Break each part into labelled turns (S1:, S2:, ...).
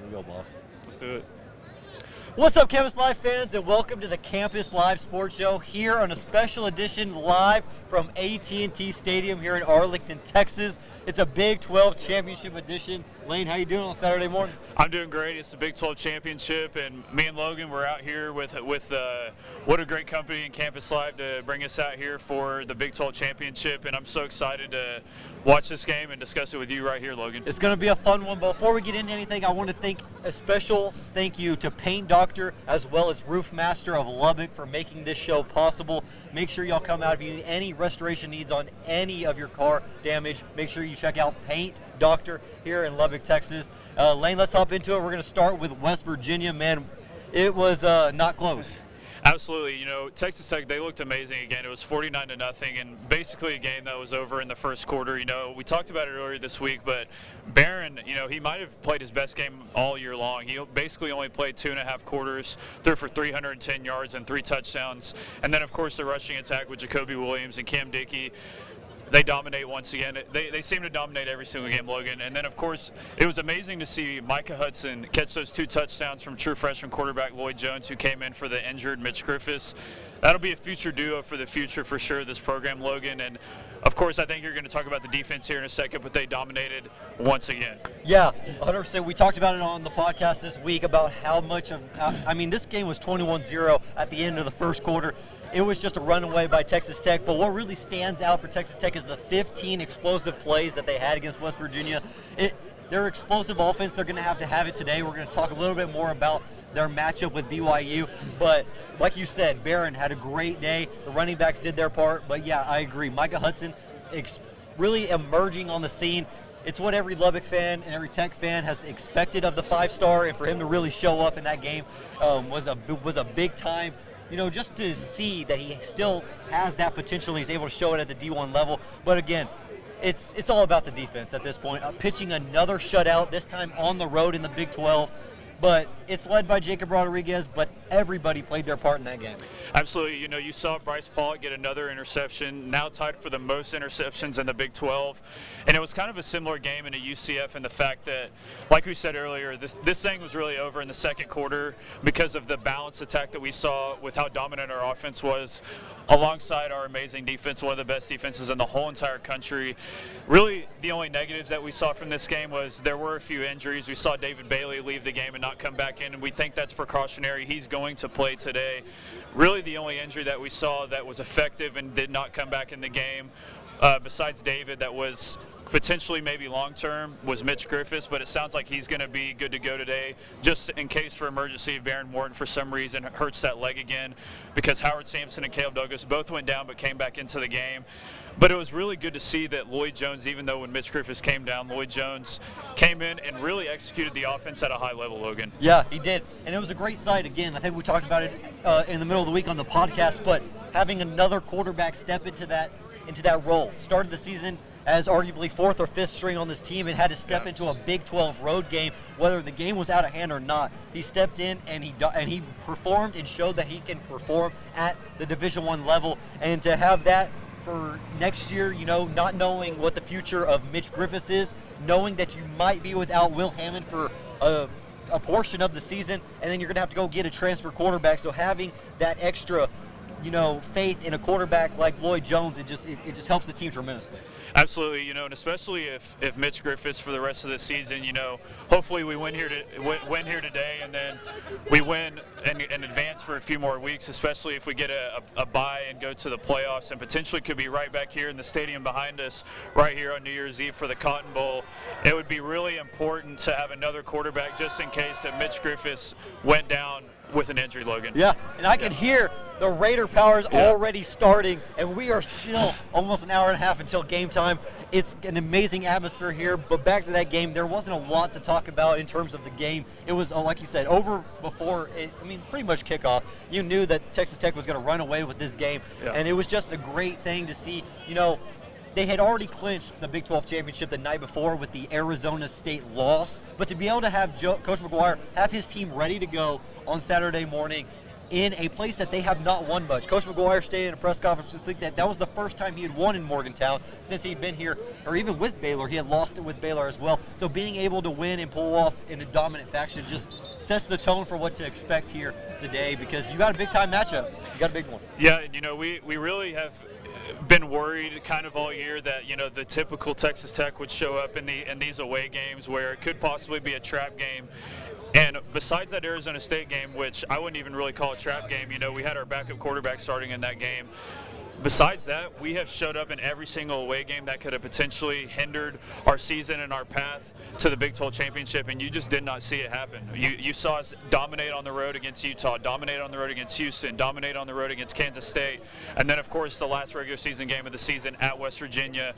S1: we go, boss.
S2: Let's do it.
S1: What's up, Campus Live fans, and welcome to the Campus Live Sports Show here on a special edition live from AT&T Stadium here in Arlington, Texas. It's a Big 12 Championship edition. Lane, how you doing on Saturday morning?
S2: I'm doing great. It's the Big 12 Championship, and me and Logan, we're out here with what a great company in Campus Live to bring us out here for the Big 12 Championship, and I'm so excited to watch this game and discuss it with you right here, Logan.
S1: It's going to be a fun one. Before we get into anything, I want to thank a special thank you to Paint Doctor as well as Roof Master of Lubbock for making this show possible. Make sure y'all come out if you need any restoration needs on any of your car damage. Make sure you check out Paint Doctor here in Lubbock, Texas. Lane, let's hop into it. We're going to start with West Virginia. Man, it was not close.
S2: Absolutely. You know, Texas Tech, they looked amazing again. It was 49-0, and basically a game that was over in the first quarter. You know, we talked about it earlier this week, but Barron, you know, he might have played his best game all year long. He basically only played 2.5 quarters, threw for 310 yards and 3 touchdowns. And then, of course, the rushing attack with Jacoby Williams and Cam Dickey. They dominate once again. They seem to dominate every single game, Logan. And then, of course, it was amazing to see Micah Hudson catch those 2 touchdowns from true freshman quarterback Lloyd Jones, who came in for the injured Mitch Griffiths. That'll be a future duo for the future for sure, this program, Logan. And, of course, I think you're going to talk about the defense here in a second, but they dominated once again.
S1: Yeah, 100%. We talked about it on the podcast this week about how much of – I mean, this game was 21-0 at the end of the first quarter. It was just a runaway by Texas Tech, but what really stands out for Texas Tech is the 15 explosive plays that they had against West Virginia. Their explosive offense, they're going to have it today. We're going to talk a little bit more about their matchup with BYU, but like you said, Barron had a great day. The running backs did their part, but yeah, I agree. Micah Hudson really emerging on the scene. It's what every Lubbock fan and every Tech fan has expected of the 5-star, and for him to really show up in that game was a big time. You know, just to see that he still has that potential, he's able to show it at the D1 level. But again, it's all about the defense at this point. Pitching another shutout, this time on the road in the Big 12. But it's led by Jacob Rodriguez, but everybody played their part in that game.
S2: Absolutely. You know, you saw Bryce Pollock get another interception, now tied for the most interceptions in the Big 12. And it was kind of a similar game in a UCF in the fact that, like we said earlier, this thing was really over in the second quarter because of the balanced attack that we saw with how dominant our offense was alongside our amazing defense, one of the best defenses in the whole entire country. Really, the only negatives that we saw from this game was there were a few injuries. We saw David Bailey leave the game and not come back in, and we think that's precautionary. He's going to play today. Really, the only injury that we saw that was effective and did not come back in the game, besides David, that was potentially maybe long-term, was Mitch Griffiths, but it sounds like he's going to be good to go today, just in case for emergency if Barron Morton for some reason hurts that leg again, because Howard Sampson and Caleb Douglas both went down but came back into the game. But it was really good to see that Lloyd Jones, even though when Mitch Griffiths came down, Lloyd Jones came in and really executed the offense at a high level, Logan.
S1: Yeah, he did. And it was a great sight. Again, I think we talked about it in the middle of the week on the podcast, but having another quarterback step into that role. Started the season as arguably 4th or 5th string on this team and had to step into a Big 12 road game, whether the game was out of hand or not. He stepped in and he performed and showed that he can perform at the Division I level. And to have that for next year, you know, not knowing what the future of Mitch Griffiths is, knowing that you might be without Will Hammond for a portion of the season, and then you're going to have to go get a transfer quarterback. So having that extra, you know, faith in a quarterback like Lloyd Jones, it just helps the team tremendously.
S2: Absolutely, you know, and especially if Mitch Griffiths for the rest of the season, you know, hopefully we win here today, and then we win and advance for a few more weeks, especially if we get a bye and go to the playoffs, and potentially could be right back here in the stadium behind us right here on New Year's Eve for the Cotton Bowl. It would be really important to have another quarterback just in case that Mitch Griffiths went down with an injury, Logan.
S1: Yeah, and I could hear the Raider powers already starting, and we are still almost an hour and a half until game time. It's an amazing atmosphere here, but back to that game, there wasn't a lot to talk about in terms of the game. It was, like you said, over before, pretty much kickoff. You knew that Texas Tech was going to run away with this game, and it was just a great thing to see. You know, they had already clinched the Big 12 championship the night before with the Arizona State loss, but to be able to have Coach McGuire have his team ready to go on Saturday morning, in a place that they have not won much. Coach McGuire stated in a press conference this week that was the first time he had won in Morgantown since he'd been here, or even with Baylor. He had lost it with Baylor as well. So being able to win and pull off in a dominant fashion just sets the tone for what to expect here today, because you got a big-time matchup. You got a big one.
S2: Yeah, we really have been worried kind of all year that the typical Texas Tech would show up in these away games where it could possibly be a trap game. And besides that Arizona State game, which I wouldn't even really call a trap game, we had our backup quarterback starting in that game. Besides that, we have showed up in every single away game that could have potentially hindered our season and our path to the Big 12 championship, and you just did not see it happen. You saw us dominate on the road against Utah, dominate on the road against Houston, dominate on the road against Kansas State, and then, of course, the last regular season game of the season at West Virginia.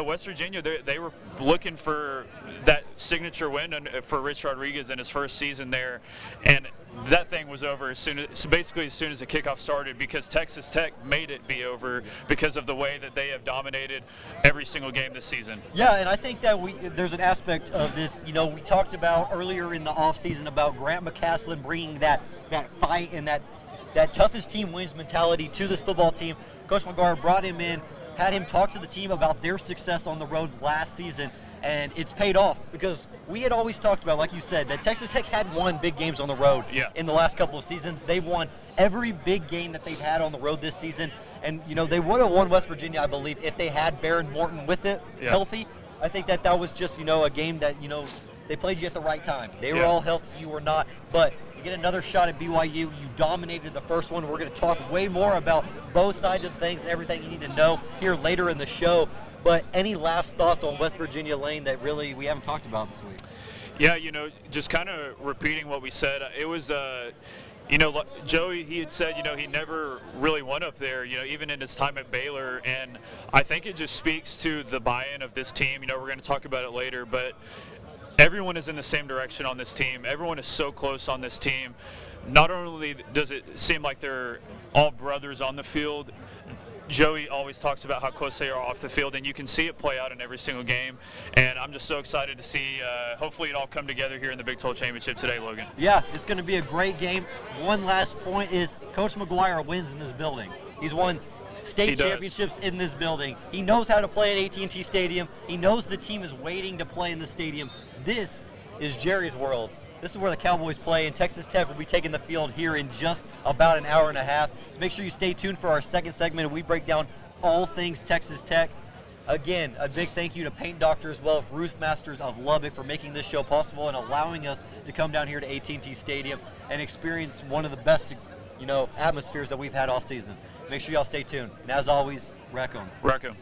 S2: West Virginia, they were looking for that signature win for Rich Rodriguez in his first season there, and that thing was over as soon as the kickoff started, because Texas Tech made it be over because of the way that they have dominated every single game this season.
S1: Yeah, and I think that there's an aspect of this. We talked about earlier in the offseason about Grant McCaslin bringing that fight and that toughest team wins mentality to this football team. Coach McGuire brought him in, had him talk to the team about their success on the road last season. And it's paid off, because we had always talked about, like you said, that Texas Tech had won big games on the road in the last couple of seasons. They've won every big game that they've had on the road this season. And, they would have won West Virginia, I believe, if they had Baron Morton with it healthy. I think that was just, a game that, they played you at the right time. They were all healthy, you were not. But you get another shot at BYU. You dominated the first one. We're going to talk way more about both sides of things and everything you need to know here later in the show. But any last thoughts on West Virginia Lane that really we haven't talked about this week?
S2: Yeah, just kind of repeating what we said. It was, Joey, he had said, he never really won up there, even in his time at Baylor. And I think it just speaks to the buy-in of this team. We're going to talk about it later, but everyone is in the same direction on this team. Everyone is so close on this team. Not only does it seem like they're all brothers on the field, Joey always talks about how close they are off the field, and you can see it play out in every single game. And I'm just so excited to see, hopefully, it all come together here in the Big 12 Championship today, Logan.
S1: Yeah, it's going to be a great game. One last point is Coach McGuire wins in this building. He's won state championships in this building. He knows how to play at AT&T Stadium. He knows the team is waiting to play in the stadium. This is Jerry's world. This is where the Cowboys play, and Texas Tech will be taking the field here in just about an hour and a half. So make sure you stay tuned for our second segment, and we break down all things Texas Tech. Again, a big thank you to Paint Doctor as well as Roof Masters of Lubbock for making this show possible and allowing us to come down here to AT&T Stadium and experience one of the best, atmospheres that we've had all season. Make sure y'all stay tuned. And as always, Wreck 'em.
S2: Wreck 'em.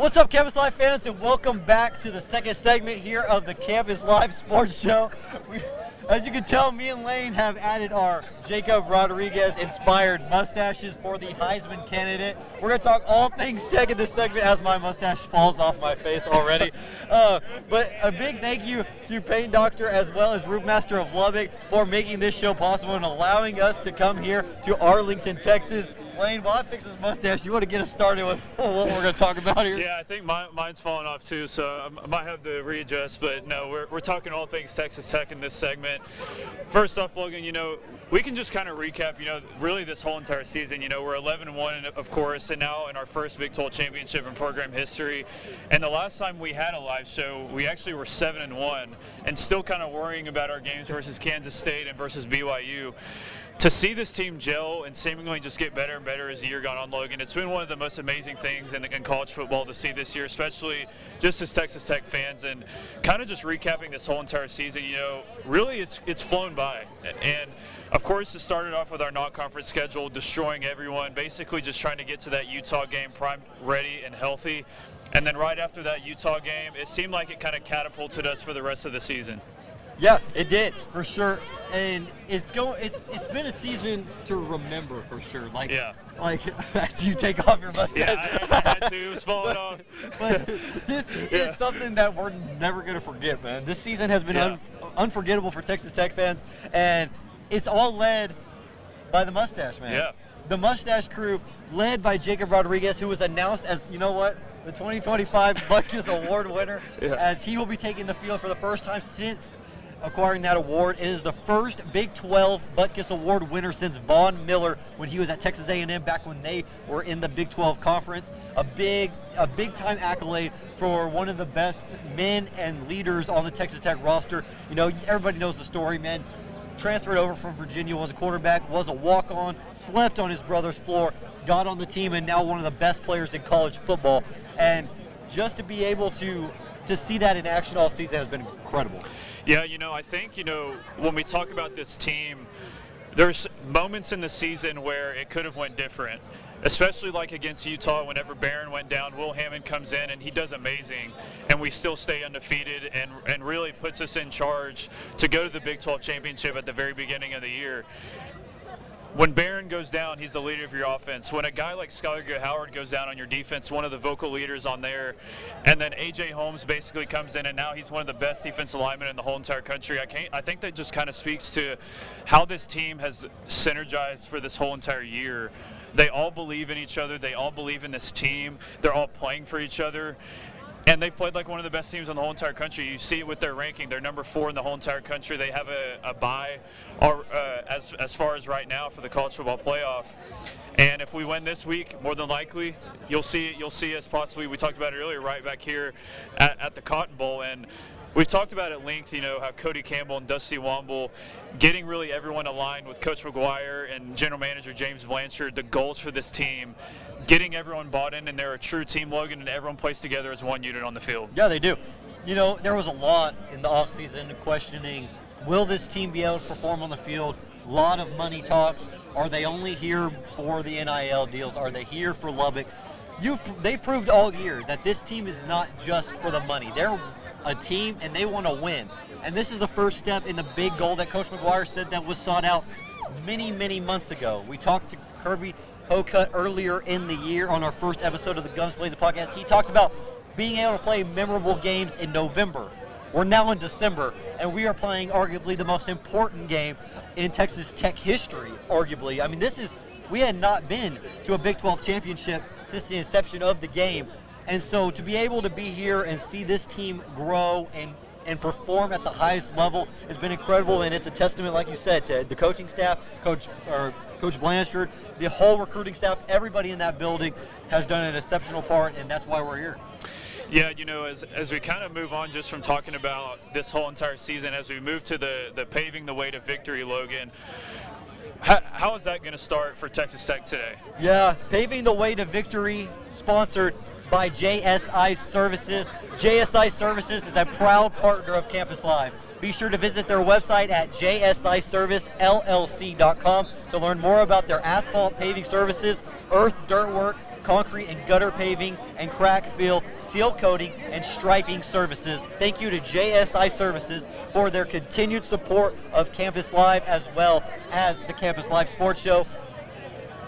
S1: What's up, Campus Live fans, and welcome back to the second segment here of the Campus Live Sports Show. As you can tell, me and Lane have added our Jacob Rodriguez-inspired mustaches for the Heisman candidate. We're going to talk all things Tech in this segment as my mustache falls off my face already. But a big thank you to Paint Doctor as well as Roofmaster of Lubbock for making this show possible and allowing us to come here to Arlington, Texas. Lane, while I fix this mustache, you want to get us started with what we're going to talk about here?
S2: Yeah, I think mine's falling off too, so I might have to readjust. But no, we're talking all things Texas Tech in this segment. First off, Logan, we can just kind of recap, really this whole entire season. We're 11-1, of course, and now in our first Big 12 championship in program history. And the last time we had a live show, we actually were 7-1, and still kind of worrying about our games versus Kansas State and versus BYU. To see this team gel and seemingly just get better and better as the year gone on, Logan, it's been one of the most amazing things in college football to see this year, especially just as Texas Tech fans. And kind of just recapping this whole entire season, really it's flown by. And of course, it started off with our non-conference schedule, destroying everyone, basically just trying to get to that Utah game primed, ready, and healthy. And then right after that Utah game, it seemed like it kind of catapulted us for the rest of the season.
S1: Yeah, it did, for sure. And it's been a season to remember, for sure. Like as you take off your mustache.
S2: Yeah, I had to. It was falling off.
S1: But this is something that we're never going to forget, man. This season has been unforgettable for Texas Tech fans, and it's all led by the mustache, man.
S2: Yeah.
S1: The mustache crew, led by Jacob Rodriguez, who was announced as, the 2025 Butkus Award winner, as he will be taking the field for the first time since acquiring that award. It is the first Big 12 Butkus Award winner since Von Miller when he was at Texas A&M back when they were in the Big 12 Conference. A big time accolade for one of the best men and leaders on the Texas Tech roster. Everybody knows the story, man. Transferred over from Virginia, was a quarterback, was a walk-on, slept on his brother's floor, got on the team, and now one of the best players in college football. And just to be able to see that in action all season has been incredible.
S2: Yeah, I think, when we talk about this team, there's moments in the season where it could have went different, especially like against Utah whenever Barron went down. Will Hammond comes in and he does amazing, and we still stay undefeated and really puts us in charge to go to the Big 12 championship at the very beginning of the year. When Barron goes down, he's the leader of your offense. When a guy like Skylar Howard goes down on your defense, one of the vocal leaders on there, and then A.J. Holmes basically comes in, and now he's one of the best defensive linemen in the whole entire country. I think that just kind of speaks to how this team has synergized for this whole entire year. They all believe in each other. They all believe in this team. They're all playing for each other. And they've played like one of the best teams in the whole entire country. You see it with their ranking. They're number 4 in the whole entire country. They have a bye as far as right now for the college football playoff. And if we win this week, more than likely, you'll see us possibly, we talked about it earlier, right back here at the Cotton Bowl. And we've talked about at length, how Cody Campbell and Dusty Womble getting really everyone aligned with Coach McGuire and General Manager James Blanchard, the goals for this team, getting everyone bought in, and they're a true team, Logan, and everyone plays together as one unit on the field.
S1: Yeah, they do. There was a lot in the offseason questioning, will this team be able to perform on the field? A lot of money talks. Are they only here for the NIL deals? Are they here for Lubbock? They've proved all year that this team is not just for the money. They're a team, and they want to win. And this is the first step in the big goal that Coach McGuire said that was sought out many, many months ago. We talked to Kirby Hocutt earlier in the year on our first episode of the Guns Blazing podcast. He talked about being able to play memorable games in November. We're now in December, and we are playing arguably the most important game in Texas Tech history, arguably. I mean, we had not been to a Big 12 championship since the inception of the game. And so to be able to be here and see this team grow and perform at the highest level has been incredible, and it's a testament, like you said, to the coaching staff, Coach Blanchard, the whole recruiting staff. Everybody in that building has done an exceptional part, and that's why we're here.
S2: Yeah, as we kind of move on just from talking about this whole entire season, as we move to the paving the way to victory, Logan, how is that going to start for Texas Tech today?
S1: Yeah, paving the way to victory, sponsored by JSI Services. JSI Services is a proud partner of Campus Live. Be sure to visit their website at jsiservicellc.com to learn more about their asphalt paving services, earth, dirt work, concrete and gutter paving and crack fill, seal coating, and striping services. Thank you to JSI Services for their continued support of Campus Live as well as the Campus Live Sports Show.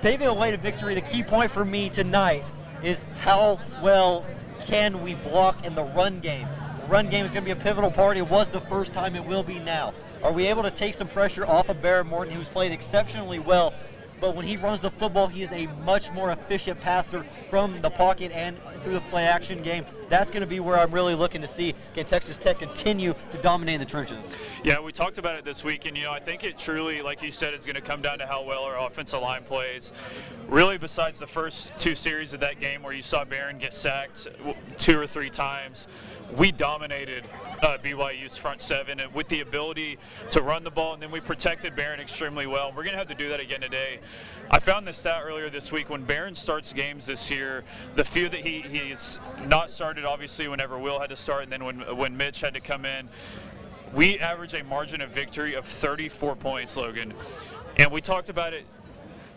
S1: Paving the way to victory, the key point for me tonight is how well can we block in the run game. The run game is going to be a pivotal part. It was the first time, it will be now. Are we able to take some pressure off of Barrett Morton, who's played exceptionally well, but when he runs the football, he is a much more efficient passer from the pocket and through the play action game. That's going to be where I'm really looking to see, can Texas Tech continue to dominate in the trenches?
S2: Yeah, we talked about it this week, and I think it truly, like you said, is going to come down to how well our offensive line plays. Really, besides the first two series of that game where you saw Barron get sacked 2 or 3 times, we dominated BYU's front seven and with the ability to run the ball, and then we protected Barron extremely well. We're going to have to do that again today. I found this stat earlier this week. When Barron starts games this year, the few that he's not started, obviously whenever Will had to start, and then when Mitch had to come in, we average a margin of victory of 34 points, Logan. And we talked about it,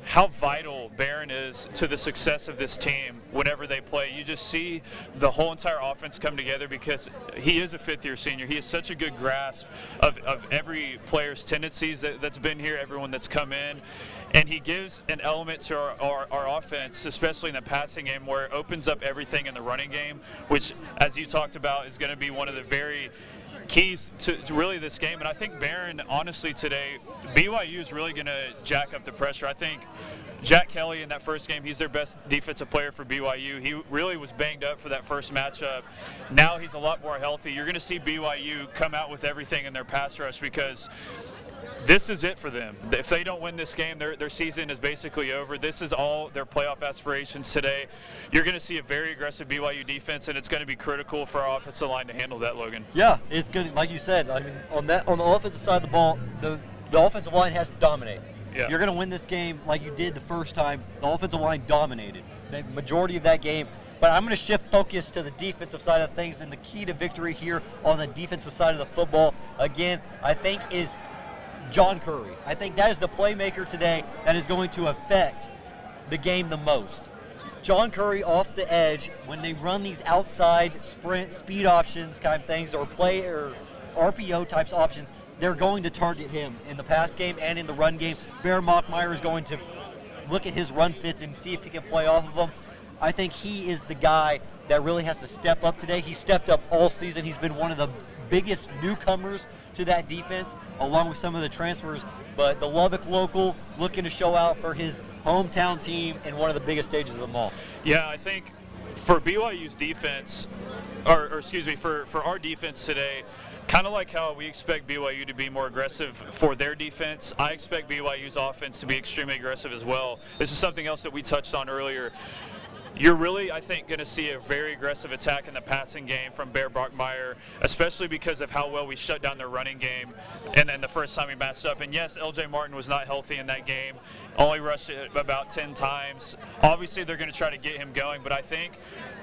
S2: how vital Barron is to the success of this team whenever they play. You just see the whole entire offense come together because he is a fifth-year senior. He has such a good grasp of every player's tendencies that's been here, everyone that's come in. And he gives an element to our offense, especially in the passing game, where it opens up everything in the running game, which, as you talked about, is going to be one of the very keys to really this game. And I think Barron, honestly, today, BYU is really going to jack up the pressure. I think Jack Kelly in that first game, he's their best defensive player for BYU. He really was banged up for that first matchup. Now he's a lot more healthy. You're going to see BYU come out with everything in their pass rush because this is it for them. If they don't win this game, their season is basically over. This is all their playoff aspirations today. You're going to see a very aggressive BYU defense, and it's going to be critical for our offensive line to handle that, Logan.
S1: Yeah, it's good. Like you said, I mean, on the offensive side of the ball, the offensive line has to dominate.
S2: Yeah.
S1: You're going to win this game like you did the first time. The offensive line dominated the majority of that game. But I'm going to shift focus to the defensive side of things, and the key to victory here on the defensive side of the football, again, I think is John Curry. I think that is the playmaker today that is going to affect the game the most. John Curry off the edge, when they run these outside sprint speed options kind of things or play or RPO types options, they're going to target him in the pass game and in the run game. Bear Mockmeyer is going to look at his run fits and see if he can play off of them. I think he is the guy that really has to step up today. He stepped up all season. He's been one of the biggest newcomers to that defense, along with some of the transfers. But the Lubbock local looking to show out for his hometown team in one of the biggest stages of them all.
S2: Yeah, I think for BYU's defense, or excuse me, for our defense today, kind of like how we expect BYU to be more aggressive for their defense, I expect BYU's offense to be extremely aggressive as well. This is something else that we touched on earlier. You're really, I think, going to see a very aggressive attack in the passing game from Bear Brockmeyer, especially because of how well we shut down their running game and then the first time we matched up. And yes, LJ Martin was not healthy in that game, only rushed it about 10 times. Obviously, they're going to try to get him going, but I think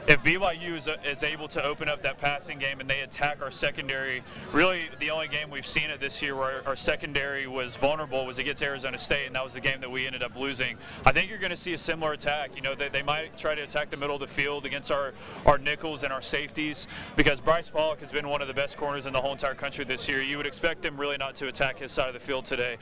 S2: if BYU is able to open up that passing game and they attack our secondary, really the only game we've seen it this year where our secondary was vulnerable was against Arizona State, and that was the game that we ended up losing. I think you're going to see a similar attack. You know, they might try to attack the middle of the field against our nickels and our safeties, because Bryce Pollock has been one of the best corners in the whole entire country this year. You would expect them really not to attack his side of the field today.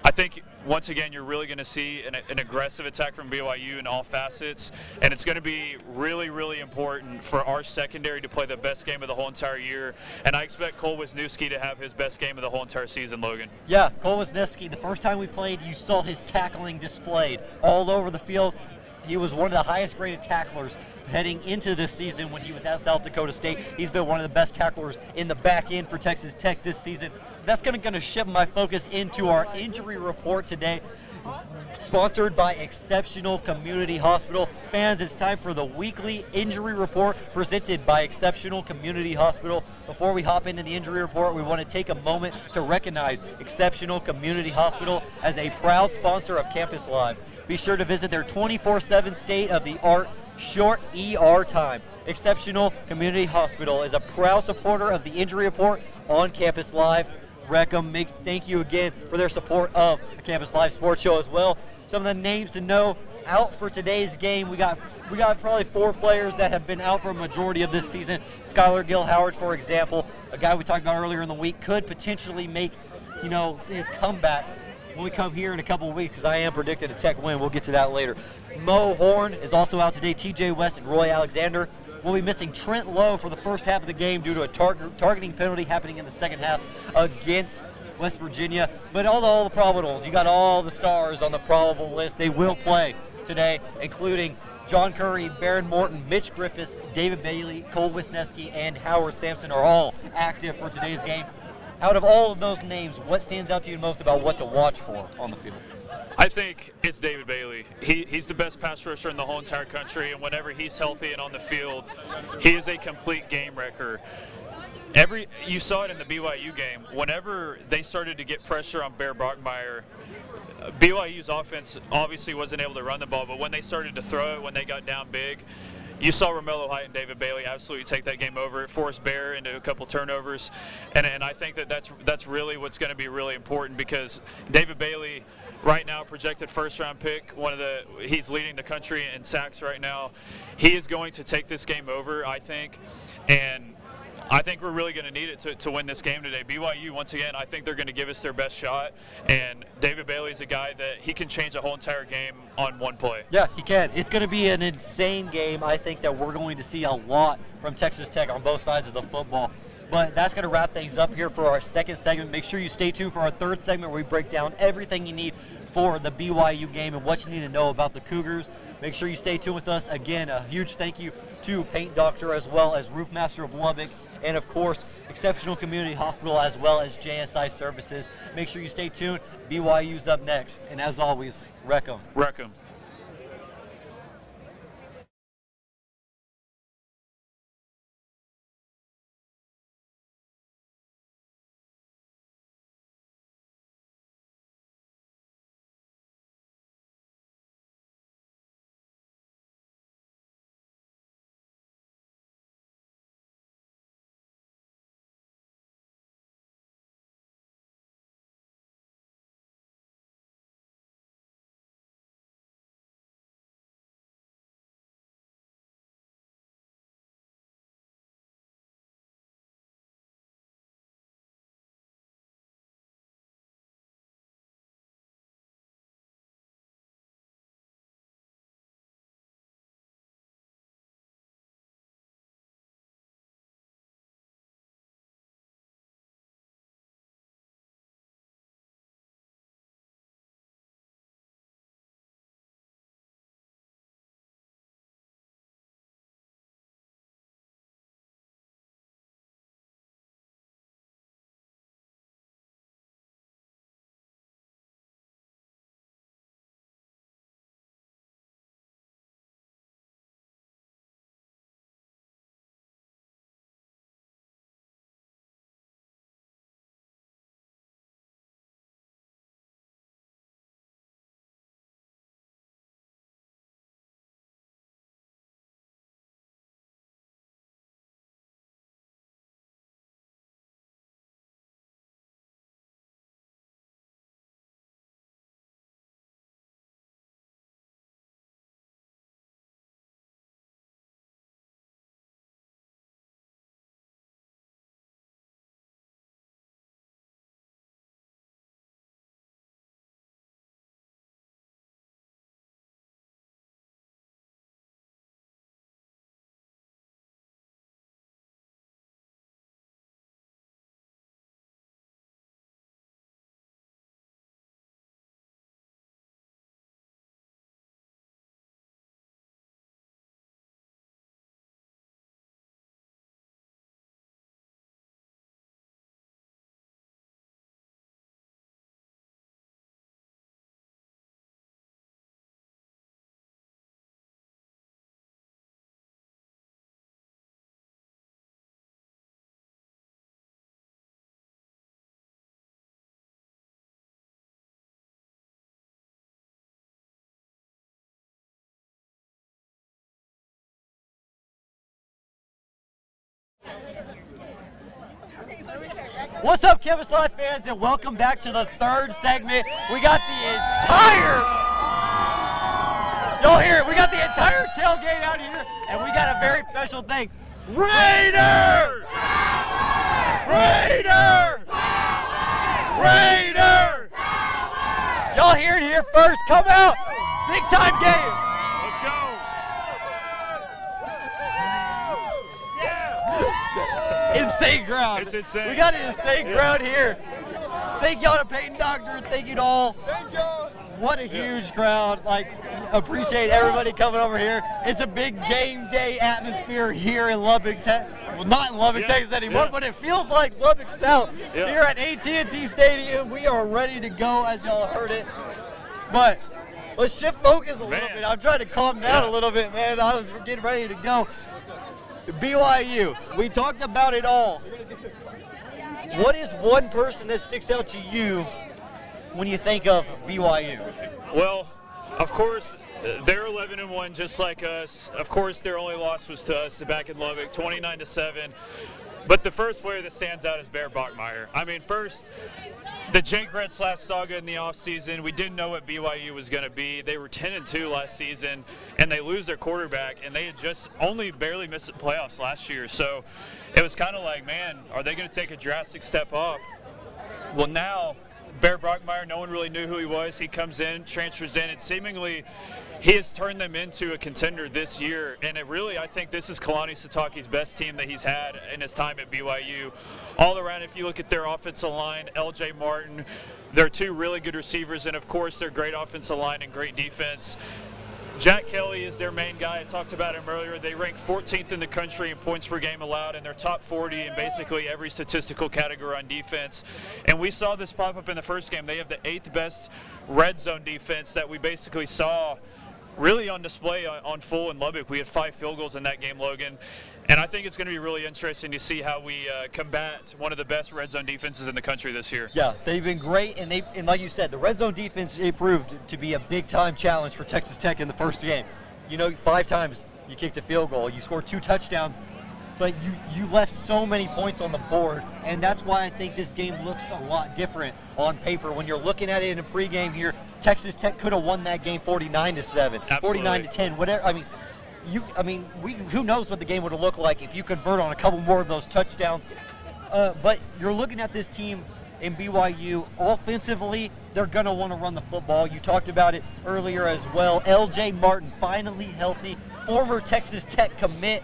S2: I think, once again, you're really going to see an aggressive attack from BYU in all facets, and it's going to be really, really important for our secondary to play the best game of the whole entire year, and I expect Cole Wisniewski to have his best game of the whole entire season, Logan.
S1: Yeah, Cole Wisniewski, the first time we played, you saw his tackling displayed all over the field. He was one of the highest graded tacklers heading into this season when he was at South Dakota State. He's been one of the best tacklers in the back end for Texas Tech this season. That's going to shift my focus into our injury report today, sponsored by Exceptional Community Hospital. Fans, it's time for the weekly injury report presented by Exceptional Community Hospital. Before we hop into the injury report, we want to take a moment to recognize Exceptional Community Hospital as a proud sponsor of Campus Live. Be sure to visit their 24/7 state-of-the-art short ER time. Exceptional Community Hospital is a proud supporter of the injury report on Campus Live. Thank you again for their support of the Campus Live Sports Show as well. Some of the names to know out for today's game. We got we got probably 4 players that have been out for a majority of this season. Skylar Gill-Howard, for example, a guy we talked about earlier in the week, could potentially make, his comeback when we come here in a couple of weeks, because I am predicting a Tech win. We'll get to that later. Mo Horn is also out today. TJ West and Roy Alexander will be missing. Trent Lowe for the first half of the game due to a targeting penalty happening in the second half against West Virginia. But all the probables, you got all the stars on the probable list. They will play today, including John Curry, Baron Morton, Mitch Griffiths, David Bailey, Cole Wisniewski, and Howard Sampson are all active for today's game. Out of all of those names, what stands out to you most about what to watch for on the field?
S2: I think it's David Bailey. He's the best pass rusher in the whole entire country, and whenever he's healthy and on the field, he is a complete game wrecker. You saw it in the BYU game. Whenever they started to get pressure on Bear Brockmeyer, BYU's offense obviously wasn't able to run the ball, but when they started to throw it, when they got down big, you saw Romello Height and David Bailey absolutely take that game over. It forced Bear into a couple turnovers, and I think that's really what's going to be really important, because David Bailey, right now, projected first-round pick, he's leading the country in sacks right now. He is going to take this game over, I think, and I think we're really going to need it to win this game today. BYU, once again, I think they're going to give us their best shot, and David Bailey's a guy that he can change a whole entire game on one play.
S1: Yeah, he can. It's going to be an insane game. I think that we're going to see a lot from Texas Tech on both sides of the football. But that's going to wrap things up here for our second segment. Make sure you stay tuned for our third segment, where we break down everything you need for the BYU game and what you need to know about the Cougars. Make sure you stay tuned with us. Again, a huge thank you to Paint Doctor, as well as Roof Master of Lubbock, and of course, Exceptional Community Hospital, as well as JSI Services. Make sure you stay tuned. BYU's up next. And as always, wreck 'em.
S2: Wreck 'em.
S1: What's up, Campus Live fans, and welcome back to the third segment. We got the entire, y'all hear it, we got the entire tailgate out here, and we got a very special thing. Raider! Raider! Raider! Y'all hear it here first. Come out. Big time game.
S2: Let's go.
S1: Insane crowd.
S2: It's insane.
S1: We got an insane crowd here. Thank y'all to Peyton Doctor. Thank you to all.
S3: Thank you.
S1: What a huge crowd. Like, appreciate everybody coming over here. It's a big game day atmosphere here in Lubbock, well, not in Lubbock, Texas anymore, but it feels like Lubbock South. Here at AT&T Stadium, we are ready to go, as y'all heard it. But let's shift focus a little bit. I'm trying to calm down a little bit, man. I was getting ready to go. BYU, we talked about it all. What is one person that sticks out to you when you think of BYU?
S2: Well, of course, they're 11-1 just like us. Of course, their only loss was to us back in Lubbock, 29-7. But the first player that stands out is Bear Bachmeier. I mean, first, the Jake Retzlaff saga in the offseason, we didn't know what BYU was going to be. They were 10-2 last season, and they lose their quarterback, and they had just only barely missed the playoffs last year. So it was kind of like, man, are they going to take a drastic step off? Well, now, Bear Bachmeier, no one really knew who he was. He comes in, transfers in, and seemingly he has turned them into a contender this year. And it really, I think this is Kalani Sitake's best team that he's had in his time at BYU. All around, if you look at their offensive line, LJ Martin, they're two really good receivers, and of course their great offensive line and great defense. Jack Kelly is their main guy. I talked about him earlier. They rank 14th in the country in points per game allowed, and they're top 40 in basically every statistical category on defense. And we saw this pop up in the first game. They have the 8th best red zone defense that we basically saw really on display on full in Lubbock. We had 5 field goals in that game, Logan. And I think it's going to be really interesting to see how we combat one of the best red zone defenses in the country this year.
S1: Yeah, they've been great, and like you said, the red zone defense, it proved to be a big-time challenge for Texas Tech in the first game. You know, 5 times you kicked a field goal, you scored 2 touchdowns, but you left so many points on the board, and that's why I think this game looks a lot different on paper. When you're looking at it in a pregame here, Texas Tech could have won that game 49-7, 49-10, whatever. Who knows what the game would have looked like if you convert on a couple more of those touchdowns. But you're looking at this team in BYU. Offensively, they're going to want to run the football. You talked about it earlier as well. L.J. Martin, finally healthy, former Texas Tech commit,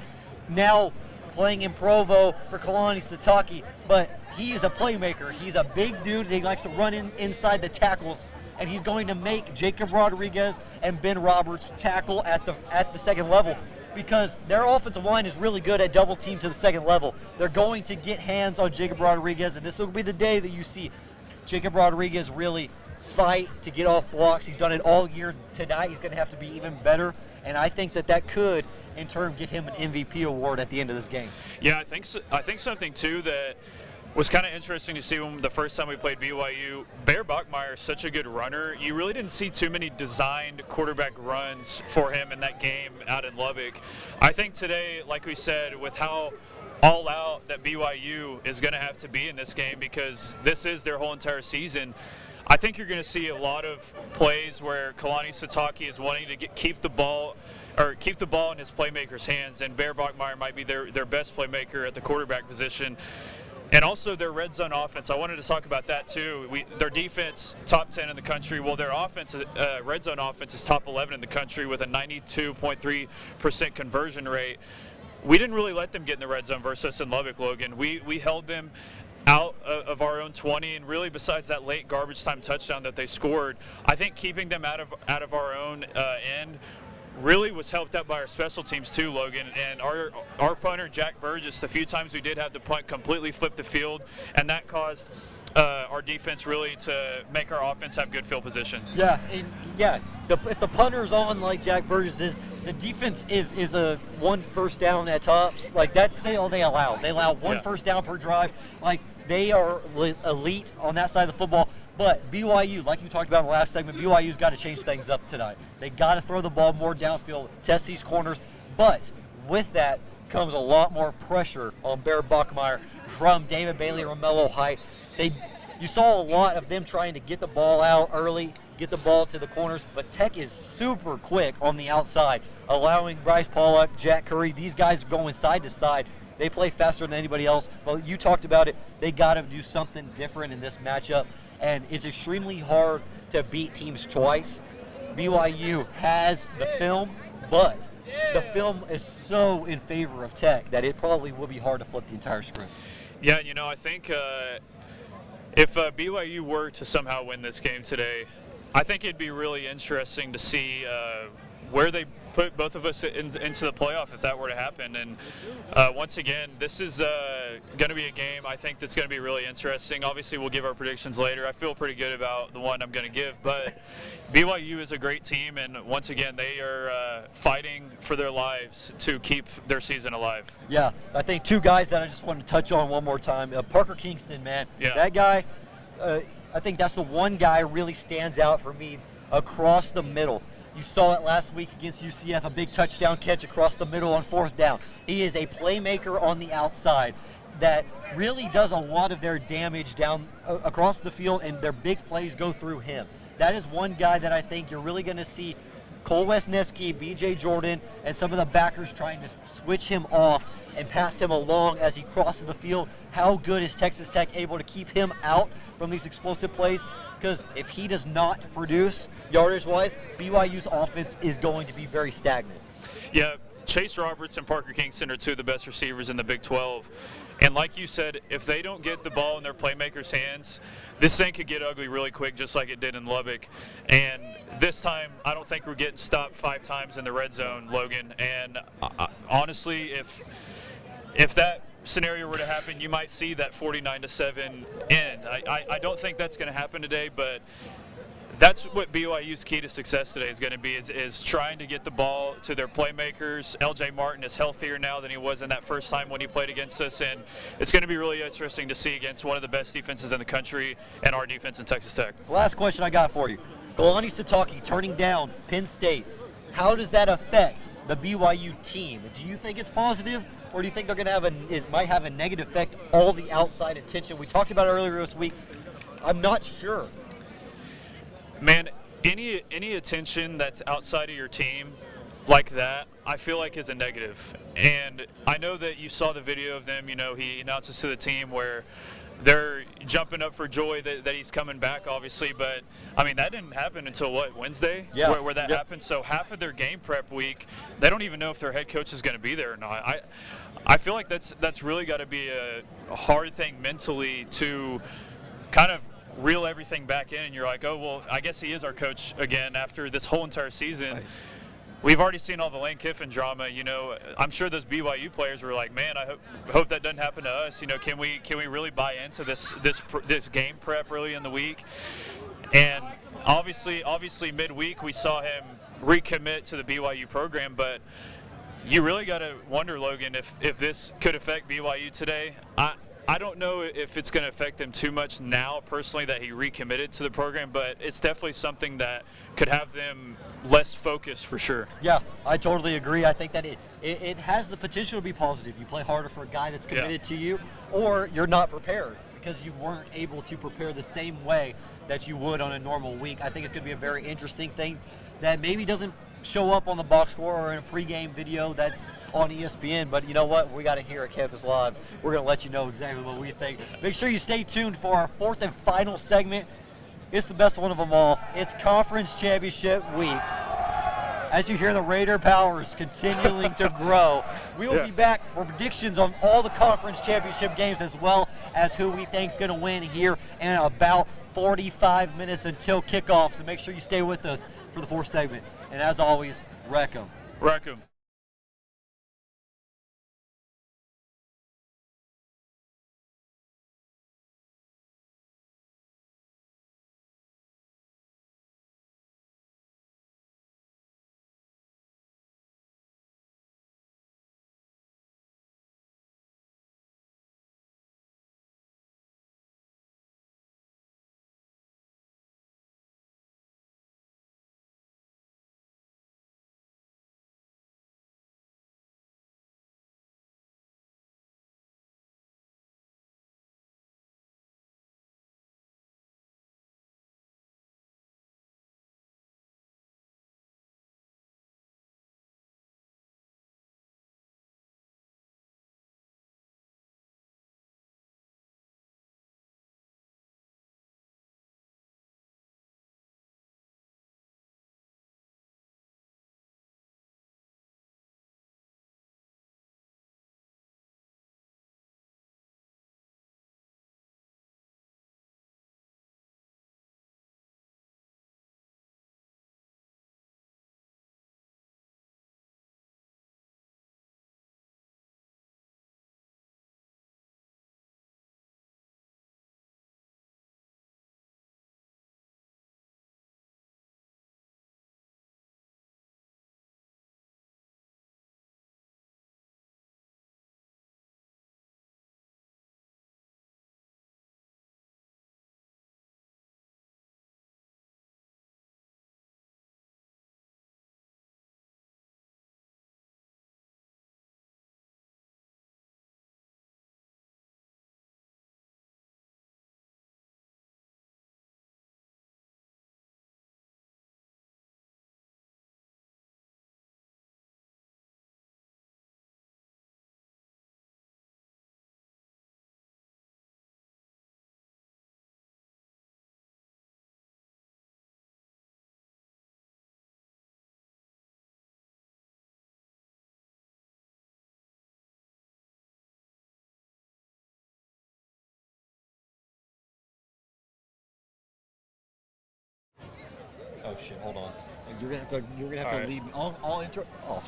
S1: now playing in Provo for Kalani Sitake. But he is a playmaker. He's a big dude. He likes to run inside the tackles. And he's going to make Jacob Rodriguez and Ben Roberts tackle at the second level, because their offensive line is really good at double team to the second level. They're going to get hands on Jacob Rodriguez, and this will be the day that you see Jacob Rodriguez really fight to get off blocks. He's done it all year. Tonight he's going to have to be even better, and I think that could, in turn, get him an MVP award at the end of this game.
S2: Yeah, I think something, too, that was kind of interesting to see when the first time we played BYU. Bear Bachmeier is such a good runner. You really didn't see too many designed quarterback runs for him in that game out in Lubbock. I think today, like we said, with how all out that BYU is going to have to be in this game, because this is their whole entire season, I think you're going to see a lot of plays where Kalani Sitake is wanting to keep the ball in his playmaker's hands, and Bear Bachmeier might be their best playmaker at the quarterback position. And also their red zone offense. I wanted to talk about that too. Their defense, top 10 in the country. Well, their offense, red zone offense, is top 11 in the country with a 92.3% conversion rate. We didn't really let them get in the red zone versus us in Lubbock, Logan. We held them out of our own 20, and really besides that late garbage time touchdown that they scored, I think keeping them out of our own end really was helped out by our special teams too, Logan. And our punter, Jack Burgess, the few times we did have the punt, completely flipped the field, and that caused our defense really to make our offense have good field position.
S1: Yeah, if the punter's on like Jack Burgess is, the defense is a 1 first down at tops. Like, that's all they allow. They allow 1 first down per drive. Like, they are elite on that side of the football. But BYU, like you talked about in the last segment, BYU's got to change things up tonight. They got to throw the ball more downfield, test these corners. But with that comes a lot more pressure on Bear Bachmeier from David Bailey, Romello Height. You saw a lot of them trying to get the ball out early get the ball to the corners, but Tech is super quick on the outside, allowing Bryce Pollock, Jack Curry, these guys going side to side. They play faster than anybody else. Well, you talked about it. They got to do something different in this matchup, and it's extremely hard to beat teams twice. BYU has the film, but the film is so in favor of Tech that it probably will be hard to flip the entire script.
S2: Yeah, I think if BYU were to somehow win this game today, I think it'd be really interesting to see where they put both of us into the playoff if that were to happen. And once again, this is going to be a game I think that's going to be really interesting. Obviously, we'll give our predictions later. I feel pretty good about the one I'm going to give, but BYU is a great team, and once again, they are fighting for their lives to keep their season alive.
S1: Yeah, I think two guys that I just want to touch on one more time. Parker Kingston, man.
S2: Yeah.
S1: That guy, I think that's the one guy really stands out for me across the middle. You saw it last week against UCF, a big touchdown catch across the middle on 4th down. He is a playmaker on the outside that really does a lot of their damage down across the field, and their big plays go through him. That is one guy that I think you're really going to see Cole Wesneski, BJ Jordan, and some of the backers trying to switch him off and pass him along as he crosses the field. How good is Texas Tech able to keep him out from these explosive plays? Because if he does not produce yardage-wise, BYU's offense is going to be very stagnant.
S2: Yeah, Chase Roberts and Parker Kingston are two of the best receivers in the Big 12. And like you said, if they don't get the ball in their playmakers' hands, this thing could get ugly really quick, just like it did in Lubbock. And this time, I don't think we're getting stopped 5 times in the red zone, Logan. And honestly, if that scenario were to happen, you might see that 49-7 end. I don't think that's going to happen today, but that's what BYU's key to success today is going to be, is trying to get the ball to their playmakers. L.J. Martin is healthier now than he was in that first time when he played against us, and it's going to be really interesting to see against one of the best defenses in the country and our defense in Texas Tech.
S1: Last question I got for you. Kalani Sitake turning down Penn State. How does that affect the BYU team? Do you think it's positive, or do you think they're going to it might have a negative effect, all the outside attention? We talked about it earlier this week. I'm not sure.
S2: Man, any attention that's outside of your team like that, I feel like is a negative. And I know that you saw the video of them, he announces to the team where they're jumping up for joy that he's coming back, obviously. But, I mean, that didn't happen until, Wednesday?
S1: Yeah.
S2: Where that happened. So half of their game prep week, they don't even know if their head coach is going to be there or not. I feel like that's really got to be a hard thing mentally to kind of reel everything back in, and you're like, oh, well, I guess he is our coach again after this whole entire season. Right. We've already seen all the Lane Kiffin drama. I'm sure those BYU players were like, man, I hope that doesn't happen to us. Can we really buy into this game prep early in the week? And obviously midweek we saw him recommit to the BYU program, but you really got to wonder, Logan, if this could affect BYU today. I don't know if it's going to affect them too much now, personally, that he recommitted to the program, but it's definitely something that could have them less focused for sure.
S1: Yeah, I totally agree. I think that it has the potential to be positive. You play harder for a guy that's committed to you, or you're not prepared because you weren't able to prepare the same way that you would on a normal week. I think it's going to be a very interesting thing that maybe doesn't show up on the box score or in a pregame video that's on ESPN, but you know what? We got to hear at Campus Live. We're going to let you know exactly what we think. Make sure you stay tuned for our 4th and final segment. It's the best one of them all. It's Conference Championship Week. As you hear the Raider powers continuing to grow, we will be back for predictions on all the Conference Championship games, as well as who we think is going to win here in about 45 minutes until kickoff. So make sure you stay with us for the 4th segment. And as always, wreck 'em.
S2: Wreck 'em.
S1: Oh shit! Hold on. You're gonna have to lead me. All intro. Oh.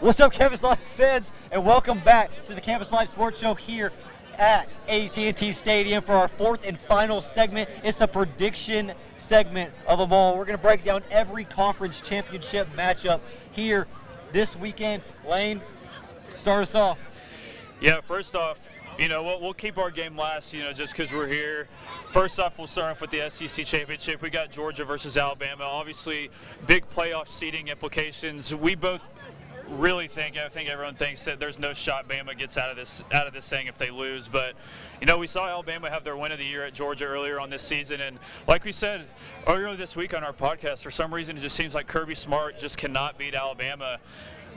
S1: What's up, Campus Life fans, and welcome back to the Campus Life Sports Show here at AT&T Stadium for our fourth and final segment. It's the prediction segment of them all. We're gonna break down every conference championship matchup here this weekend. Lane, start us off.
S2: Yeah, first off, we'll keep our game last, just because we're here. First off, we'll start off with the SEC Championship. We got Georgia versus Alabama. Obviously, big playoff seeding implications. We both really think, I think everyone thinks that there's no shot Bama gets out of this thing if they lose. But, we saw Alabama have their win of the year at Georgia earlier on this season. And like we said earlier this week on our podcast, for some reason it just seems like Kirby Smart just cannot beat Alabama.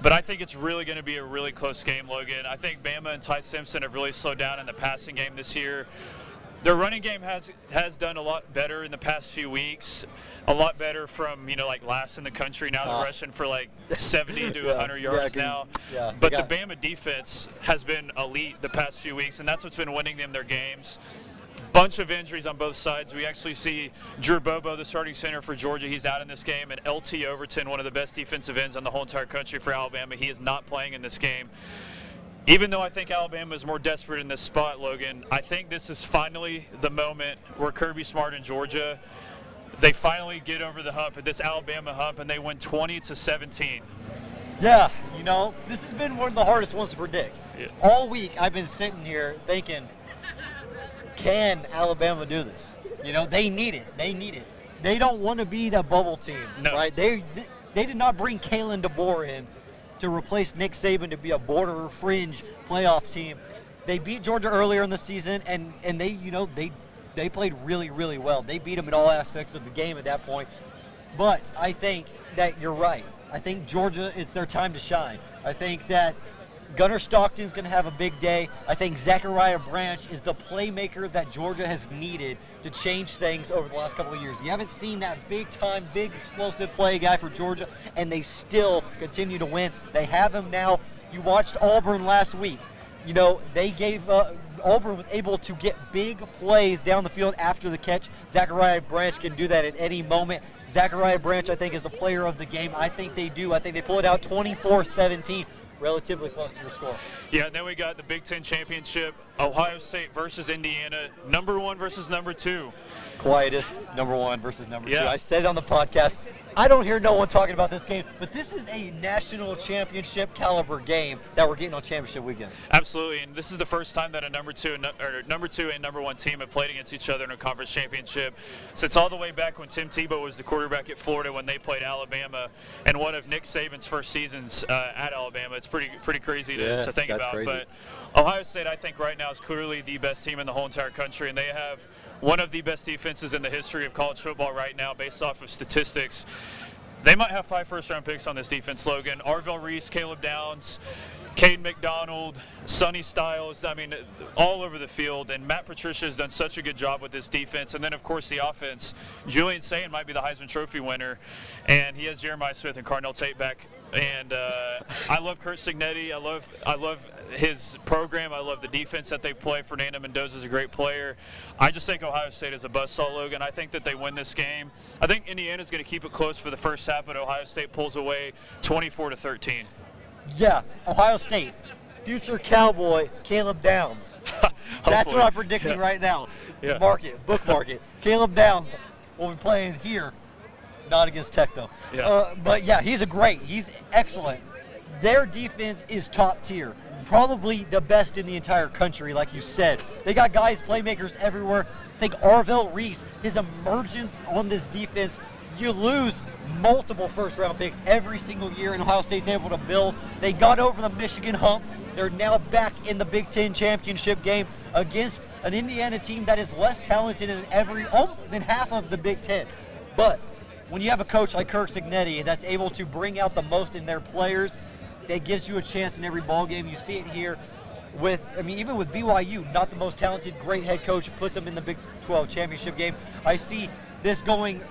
S2: But I think it's really going to be a really close game, Logan. I think Bama and Ty Simpson have really slowed down in the passing game this year. Their running game has done a lot better in the past few weeks, a lot better from, like last in the country. Now they're rushing for like 70 to 100 yards now.
S1: Yeah,
S2: but the Bama defense has been elite the past few weeks, and that's what's been winning them their games. Bunch of injuries on both sides. We actually see Drew Bobo, the starting center for Georgia. He's out in this game. And LT Overton, one of the best defensive ends on the whole entire country for Alabama, he is not playing in this game. Even though I think Alabama is more desperate in this spot, Logan, I think this is finally the moment where Kirby Smart and Georgia, they finally get over the hump, at this Alabama hump, and they win 20-17.
S1: Yeah, this has been one of the hardest ones to predict.
S2: Yeah.
S1: All week I've been sitting here thinking, can Alabama do this? They need it. They need it. They don't want to be that bubble team, right? They did not bring Kalen DeBoer in to replace Nick Saban to be a border fringe playoff team. They beat Georgia earlier in the season, and they played really, really well. They beat them in all aspects of the game at that point. But I think that you're right. I think Georgia, it's their time to shine. I think that Gunnar Stockton's going to have a big day. I think Zachariah Branch is the playmaker that Georgia has needed to change things over the last couple of years. You haven't seen that big-time, big explosive play guy for Georgia, and they still continue to win. They have him now. You watched Auburn last week. They gave Auburn was able to get big plays down the field after the catch. Zachariah Branch can do that at any moment. Zachariah Branch, I think, is the player of the game. I think they do. I think they pull it out 24-17. Relatively close to the score. Yeah,
S2: and then we got the Big Ten Championship, Ohio State versus Indiana, number 1 versus number 2.
S1: Quietest number 1 versus number 2. I said it on the podcast. I don't hear no one talking about this game, but this is a national championship caliber game that we're getting on championship weekend.
S2: Absolutely, and this is the first time that a number 2 and number 1 team have played against each other in a conference championship since all the way back when Tim Tebow was the quarterback at Florida when they played Alabama, and one of Nick Saban's first seasons at Alabama. It's pretty crazy to think about.
S1: Crazy.
S2: But Ohio State, I think right now is clearly the best team in the whole entire country, and they have one of the best defenses in the history of college football right now based off of statistics. They might have 5 first-round picks on this defense, Logan. Arvell Reese, Caleb Downs, Cade McDonald, Sonny Styles, all over the field. And Matt Patricia has done such a good job with this defense. And then, of course, the offense. Julian Sayin might be the Heisman Trophy winner. And he has Jeremiah Smith and Carnell Tate back. And I love Kurt Signetti. I love his program. I love the defense that they play. Fernando Mendoza is a great player. I just think Ohio State is a buzzsaw, Logan. I think that they win this game. I think Indiana's going to keep it close for the first half, but Ohio State pulls away 24-13.
S1: Yeah, Ohio State, future Cowboy Caleb Downs. That's what I'm predicting right now.
S2: Yeah.
S1: Bookmark it. Caleb Downs will be playing here. Not against Tech, though.
S2: Yeah.
S1: But, yeah, he's excellent. Their defense is top tier, probably the best in the entire country, like you said. They got guys, playmakers everywhere. I think Arvell Reese, his emergence on this defense, you lose multiple first-round picks every single year, and Ohio State's able to build. They got over the Michigan hump. They're now back in the Big Ten championship game against an Indiana team that is less talented than half of the Big Ten. But when you have a coach like Kirk Signetti that's able to bring out the most in their players, that gives you a chance in every ball game. You see it here even with BYU, not the most talented, great head coach, puts them in the Big 12 championship game. I see this going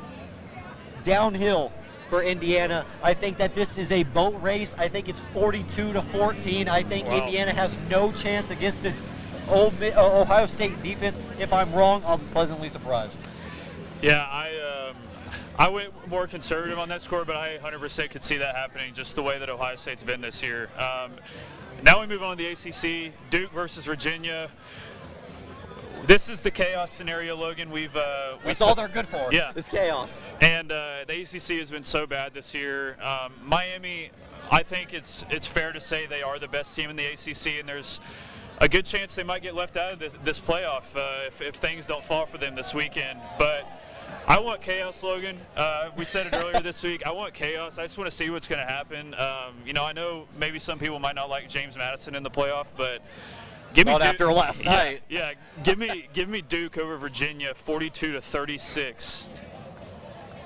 S1: downhill for Indiana. I think that this is a boat race. I think it's 42-14. I think Indiana has no chance against this Ohio State defense. If I'm wrong, I'll be pleasantly surprised.
S2: Yeah, I went more conservative on that score, but I 100% could see that happening just the way that Ohio State's been this year. Now we move on to the ACC, Duke versus Virginia. This is the chaos scenario, Logan.
S1: That's all they're good for.
S2: Yeah,
S1: it's chaos.
S2: And the ACC has been so bad this year. Miami, I think it's fair to say they are the best team in the ACC, and there's a good chance they might get left out of this playoff if things don't fall for them this weekend. But I want chaos, Logan. We said it earlier this week. I want chaos. I just want to see what's going to happen. I know maybe some people might not like James Madison in the playoff, but give me
S1: not
S2: Duke,
S1: after last night.
S2: Yeah, give me Duke over Virginia, 42-36.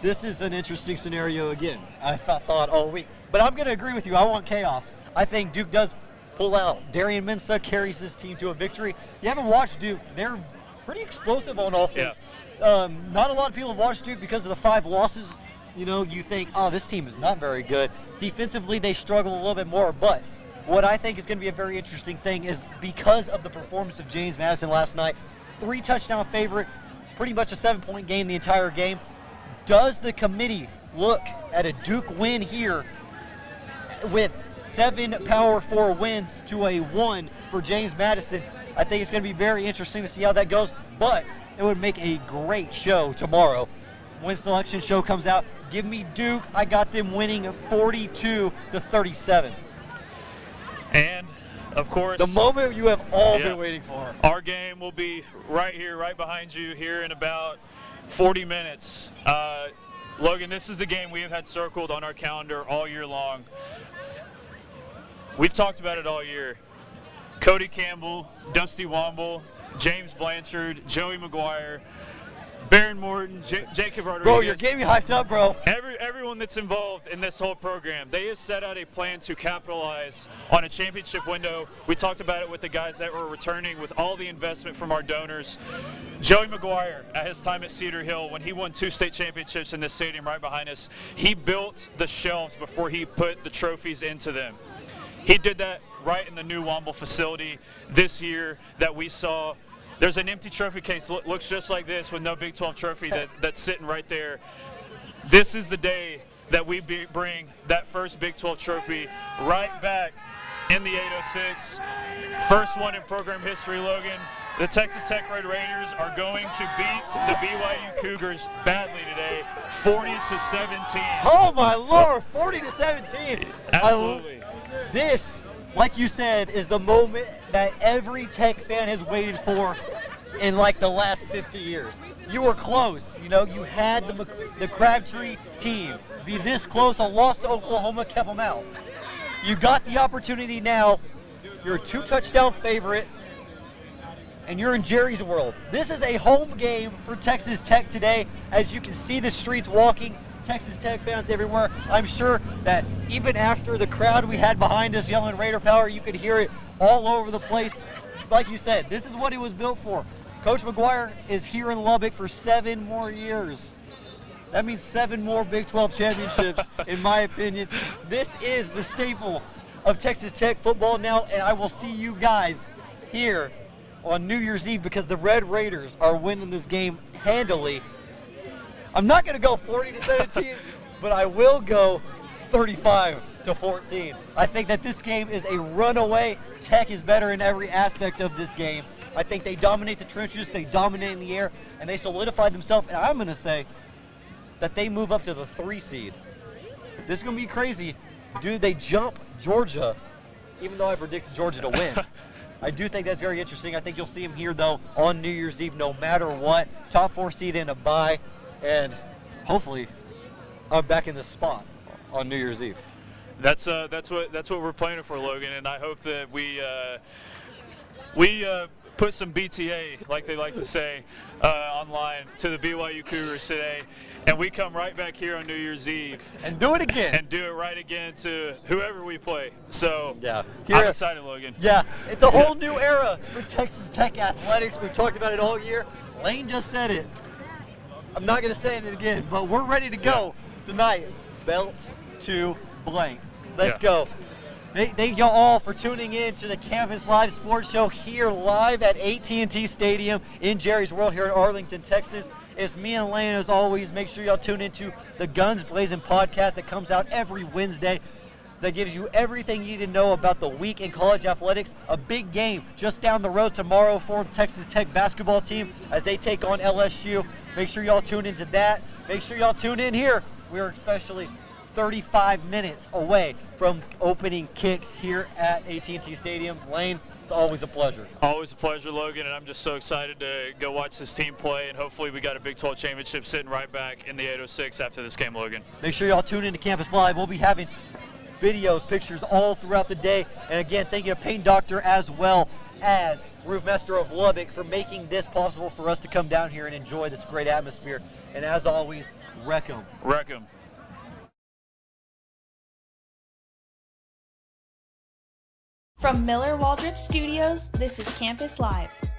S1: This is an interesting scenario again. I thought all week, but I'm going to agree with you. I want chaos. I think Duke does pull out. Darian Mensah carries this team to a victory. You haven't watched Duke. They're pretty explosive on offense. Yeah. Not a lot of people have watched Duke because of the 5 losses. You think, oh, this team is not very good. Defensively, they struggle a little bit more. But what I think is going to be a very interesting thing is because of the performance of James Madison last night, 3-touchdown favorite, pretty much a 7-point game the entire game. Does the committee look at a Duke win here with 7 Power 4 wins to a 1 for James Madison? I think it's going to be very interesting to see how that goes, but it would make a great show tomorrow. When selection show comes out, give me Duke. I got them winning 42-37.
S2: And, of course,
S1: the moment you have all been waiting for.
S2: Our game will be right here, right behind you here in about 40 minutes. Logan, this is the game we have had circled on our calendar all year long. We've talked about it all year. Cody Campbell, Dusty Womble, James Blanchard, Joey McGuire, Baron Morton, Jacob Rodriguez.
S1: Bro, you're getting me hyped up, bro.
S2: Everyone that's involved in this whole program, they have set out a plan to capitalize on a championship window. We talked about it with the guys that were returning with all the investment from our donors. Joey McGuire, at his time at Cedar Hill, when he won 2 state championships in this stadium right behind us, he built the shelves before he put the trophies into them. He did that right in the new Womble facility this year that we saw. There's an empty trophy case, looks just like this with no Big 12 trophy that's sitting right there. This is the day that we bring that first Big 12 trophy right back in the 806. First one in program history, Logan. The Texas Tech Red Raiders are going to beat the BYU Cougars badly today, 40-17.
S1: Oh my Lord, 40-17.
S2: Absolutely.
S1: This, like you said, is the moment that every Tech fan has waited for in like the last 50 years. You were close. You had the Crabtree team be this close. A loss to Oklahoma kept them out. You got the opportunity now. You're a 2-touchdown favorite, and you're in Jerry's world. This is a home game for Texas Tech today. As you can see the streets walking, Texas Tech fans everywhere. I'm sure that even after the crowd we had behind us yelling Raider Power, you could hear it all over the place. Like you said, this is what it was built for. Coach McGuire is here in Lubbock for 7 more years. That means 7 more Big 12 championships, in my opinion. This is the staple of Texas Tech football now, and I will see you guys here on New Year's Eve because the Red Raiders are winning this game handily. I'm not going to go 40-17, but I will go 35-14. I think that this game is a runaway. Tech is better in every aspect of this game. I think they dominate the trenches, they dominate in the air, and they solidify themselves. And I'm going to say that they move up to the 3 seed. This is going to be crazy. Do they jump Georgia, even though I predicted Georgia to win? I do think that's very interesting. I think you'll see them here, though, on New Year's Eve, no matter what. Top 4 seed in a bye, and hopefully I'm back in this spot on New Year's Eve.
S2: That's what we're planning for, Logan, and I hope that we put some BTA, like they like to say, online to the BYU Cougars today, and we come right back here on New Year's Eve
S1: and do it again,
S2: and do it right again to whoever we play. So
S1: yeah,
S2: I'm excited, Logan.
S1: Yeah, it's a whole new era for Texas Tech athletics. We've talked about it all year. Lane just said it. I'm not going to say it again, but we're ready to go tonight. Belt to blank. Let's go. Thank y'all all for tuning in to the Campus Live Sports Show here live at AT&T Stadium in Jerry's World here in Arlington, Texas. It's me and Lane as always. Make sure y'all tune into the Guns Blazing podcast that comes out every Wednesday that gives you everything you need to know about the week in college athletics. A big game just down the road tomorrow for Texas Tech basketball team as they take on LSU. Make sure y'all tune into that. Make sure y'all tune in here. We're especially 35 minutes away from opening kick here at AT&T Stadium. Lane, it's always a pleasure.
S2: Always a pleasure, Logan, and I'm just so excited to go watch this team play, and hopefully we got a Big 12 championship sitting right back in the 806 after this game, Logan.
S1: Make sure y'all tune in to Campus Live. We'll be having videos, pictures all throughout the day. And again, thank you to Paint Doctor as well as Roofmaster of Lubbock for making this possible for us to come down here and enjoy this great atmosphere. And as always, wreck 'em.
S2: Wreck 'em.
S3: From Miller Waldrop Studios, this is Campus Live.